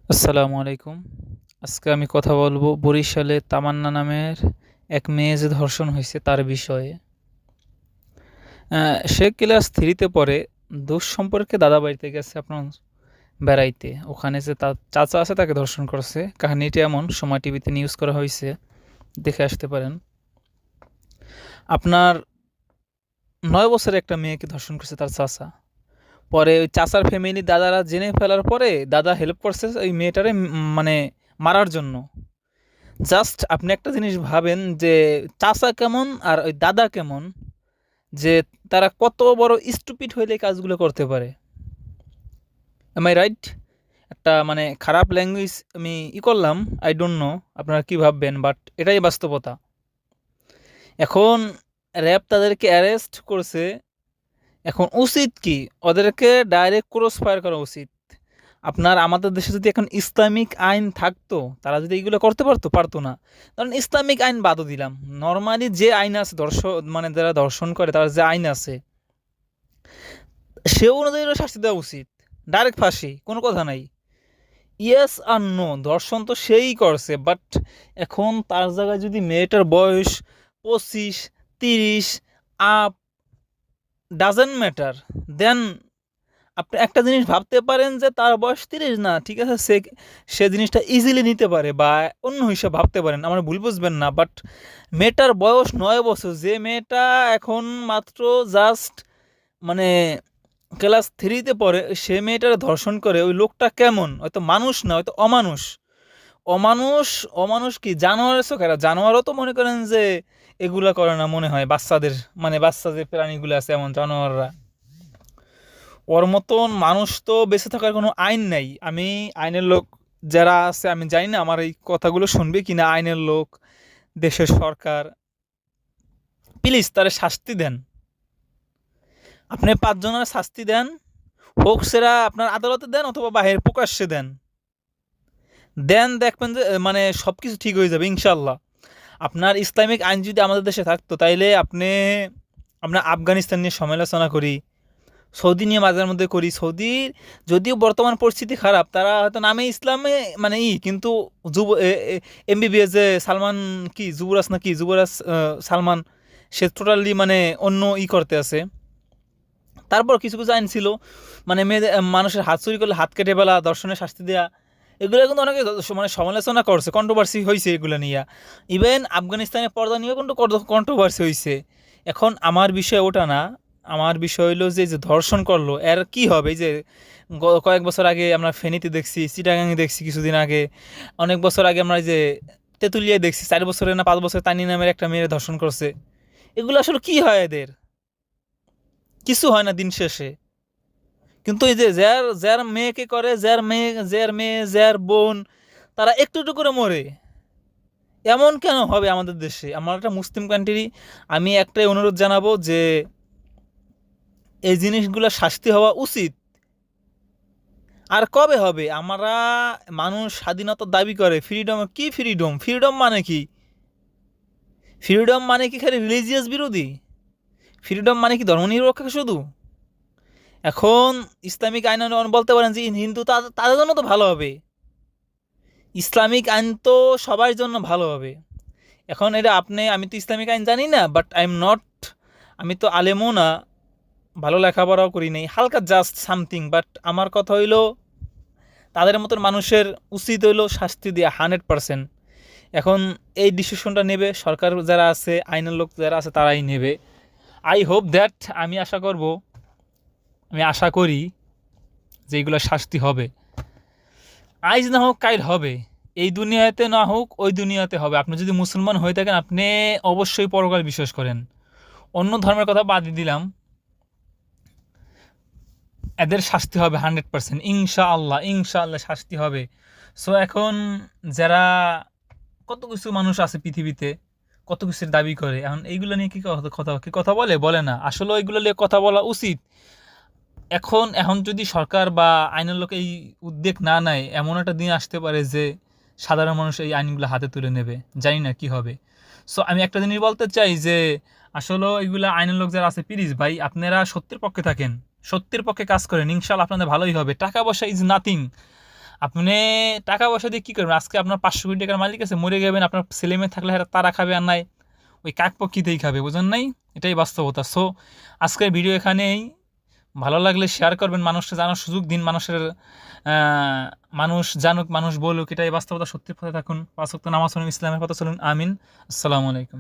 আসসালামু আলাইকুম। আজকে আমি কথা বলবো বরিশালে তামান্না নামের এক মেয়ে যে ধর্ষণ হয়েছে তার বিষয়ে। সে ক্লাস 3 তে পড়ে। দোষ সম্পর্কে দাদা বাড়িতে গেছে আপনার বেড়াইতে। ওখানে যে তার চাচা আছে তাকে ধর্ষণ করছে। কাহিনীটি এমন, সময় টিভিতে নিউজ করা হয়েছে, দেখে আসতে পারেন। আপনার 9 বছরের একটা মেয়েকে ধর্ষণ করছে তার চাচা। পরে ওই চাচার ফ্যামিলি দাদারা জেনে ফেলার পরে দাদা হেল্প করছে ওই মেয়েটারে মানে মারার জন্য। জাস্ট আপনি একটা জিনিস ভাবেন যে চাচা কেমন আর ওই দাদা কেমন, যে তারা কত বড় স্টুপিড হইলে এই কাজগুলো করতে পারে। Am I right? একটা মানে খারাপ ল্যাঙ্গুয়েজ আমি করলাম, আই ডোন্ট নো আপনারা কী ভাববেন, বাট এটাই বাস্তবতা। এখন র্যাব তাদেরকে অ্যারেস্ট করছে। এখন উচিত কি, ওদেরকে ডাইরেক্ট ক্রস ফায়ার করা উচিত। আপনার আমাদের দেশে যদি এখন ইসলামিক আইন থাকতো, তারা যদি এইগুলো করতে পারতো, পারতো না। কারণ ইসলামিক আইন বাদও দিলাম, নর্মালি যে আইন আছে মানে যারা দর্শন করে তার যে আইন আছে সে অনুযায়ী ওর শাস্তি দেওয়া উচিত। ডাইরেক্ট ফাঁসি, কোনো কথা নাই। ইয়েস আর নো, দর্শন তো সেই করছে, বাট এখন তার জায়গায় যদি মেয়েটার বয়স 25, 30 আপ, ডাজেন্ট ম্যাটার, দেন আপনি একটা জিনিস ভাবতে পারেন যে তার বয়স 30 না, ঠিক আছে, সে জিনিসটা ইজিলি নিতে পারে বা অন্য হিসাবে ভাবতে পারেন, আমার ভুল বুঝবেন না। বাট মেয়েটার বয়স 9 বছর, যে মেয়েটা এখন মাত্র জাস্ট মানে ক্লাস 3-তে পড়ে, সে মেয়েটার ধর্ষণ করে। ওই লোকটা কেমন, হয়তো মানুষ না, হয়তো অমানুষ। অমানুষ, অমানুষ কি জানোয়ারের চোখেরা? জানোয়ারও তো মনে করেন যে এগুলা করে না মনে হয়, বাচ্চাদের মানে বাচ্চা যে প্রাণীগুলো আছে এমন জানোয়াররা। ওর মতন মানুষ তো বেঁচে থাকার কোনো আইন নেই। আমি আইনের লোক যারা আছে, আমি জানি না আমার এই কথাগুলো শুনবে কি না আইনের লোক, দেশের সরকার, প্লিজ তারে শাস্তি দেন। আপনি 5 জনের শাস্তি দেন, হোক সেরা আপনার আদালতে দেন অথবা বাহির প্রকাশ্যে দেন। দেন দেখবেন যে মানে সব কিছু ঠিক হয়ে যাবে ইনশাল্লাহ। আপনার ইসলামিক আইন যদি আমাদের দেশে থাকতো, তাইলে আপনার আফগানিস্তান নিয়ে সমালোচনা করি, সৌদি নিয়ে মাঝের মধ্যে করি। সৌদির যদিও বর্তমান পরিস্থিতি খারাপ, তারা হয়তো নামে ইসলামে মানে কিন্তু যুব এমবিবিএস যে সালমান, কি যুবরাজ না কি যুবরাজ, সালমান, সে টোটালি মানে অন্য করতে আছে। তারপর কিছু কিছু আইন ছিল, মানে মেয়েদের মানুষের হাত চুরি করলে হাত কেটে ফেলা, দর্শনের শাস্তি দেওয়া, এগুলো কিন্তু অনেকে মানে সমালোচনা করছে, কন্ট্রোভার্সি হয়েছে এগুলো নিয়ে। ইভেন আফগানিস্তানের পর্দা নিয়েও কিন্তু কন্ট্রোভার্সি হয়েছে। এখন আমার বিষয় ওটা না, আমার বিষয় হলো যে যে ধর্ষণ করলো এর কি হবে। এই যে কয়েক বছর আগে আমরা ফেনীতে দেখছি, চিটাগাঙে দেখছি কিছুদিন আগে, অনেক বছর আগে আমরা এই যে তেঁতুলিয়ায় দেখছি 4 বছরের না 5 বছরের তানি নামের একটা মেয়ের ধর্ষণ করছে। এগুলো আসলে কি হয় এদের? কিছু হয় না দিন শেষে। কিন্তু এই যে যার যার মেয়েকে করে, যার মেয়ে যার বোন, তারা একটু একটু করে মরে। এমন কেন হবে আমাদের দেশে? আমার একটা মুসলিম কান্ট্রি, আমি একটাই অনুরোধ জানাবো যে এই জিনিসগুলো শাস্তি হওয়া উচিত। আর কবে হবে? আমরা মানুষ স্বাধীনতার দাবি করে, ফ্রিডম কি ফ্রিডম? ফ্রিডম মানে কি? ফ্রিডম মানে কি খালি রিলিজিয়াস বিরোধী? ফ্রিডম মানে কি ধর্মনিরপেক্ষ শুধু? এখন ইসলামিক আইন বলতে পারেন যে হিন্দু, তাদের জন্য তো ভালো হবে। ইসলামিক আইন তো সবার জন্য ভালো হবে। এখন এটা আমি তো ইসলামিক আইন জানি না, বাট আই এম নট, আমি তো আলেমও না, ভালো লেখাপড়াও করি নাই, হালকা জাস্ট সামথিং। বাট আমার কথা হইলো তাদের মতন মানুষের উচিত হইলো শাস্তি দেওয়া 100%। এখন এই ডিসিশনটা নেবে সরকার যারা আছে, আইনের লোক যারা আছে তারাই নেবে। আই হোপ দ্যাট, আমি আশা করি যে এইগুলো শাস্তি হবে। আইজ না হোক কাইল হবে, এই দুনিয়াতে না হোক ওই দুনিয়াতে হবে। আপনি যদি মুসলমান হয়ে থাকেন, আপনি অবশ্যই পরকাল বিশ্বাস করেন। অন্য ধর্মের কথা বাদ দিলাম, এদের শাস্তি হবে 100%, ইনশাআল্লাহ, ইনশাআল্লাহ শাস্তি হবে। সো এখন যারা, কত কিছু মানুষ আছে পৃথিবীতে, কত কিছুর দাবি করে, এখন এইগুলো নিয়ে কি কথা বলে না। আসলে এইগুলো নিয়ে কথা বলা উচিত। এখন যদি সরকার বা আইনের লোক এই উদ্যোগ না নেয়, এমন একটা দিন আসতে পারে যে সাধারণ মানুষ এই আইনগুলো হাতে তুলে নেবে, জানি না কি হবে। সো আমি একটা জিনিস বলতে চাই যে আসলে এইগুলো আইনের লোক যারা আছে, প্লিজ ভাই আপনারা সত্যের পক্ষে থাকেন, সত্যের পক্ষে কাজ করেন, ইনশাআল্লাহ আপনাদের ভালোই হবে। টাকা পয়সা ইজ নাথিং। আপনি টাকা পয়সা দিয়ে কী করবেন? আজকে আপনার 500 কোটি টাকার মালিক আছে, মরে যাবেন, আপনার ছেলে মেয়ে থাকলে তারা খাবে আর নাই ওই কাকপক্ষীতেই খাবে, বুঝেন নাই? এটাই বাস্তবতা। সো আজকের ভিডিও এখানেই, ভালো লাগলে শেয়ার করবেন, মানুষকে জানার সুযোগ দিন, মানুষ জানুক, মানুষ বলুক, এটাই বাস্তবতা। সত্যির পথে থাকুন, 5 ওয়াক্ত নামাজ পড়ুন, ইসলামের পথে চলুন। আমিন। আসসালামু আলাইকুম।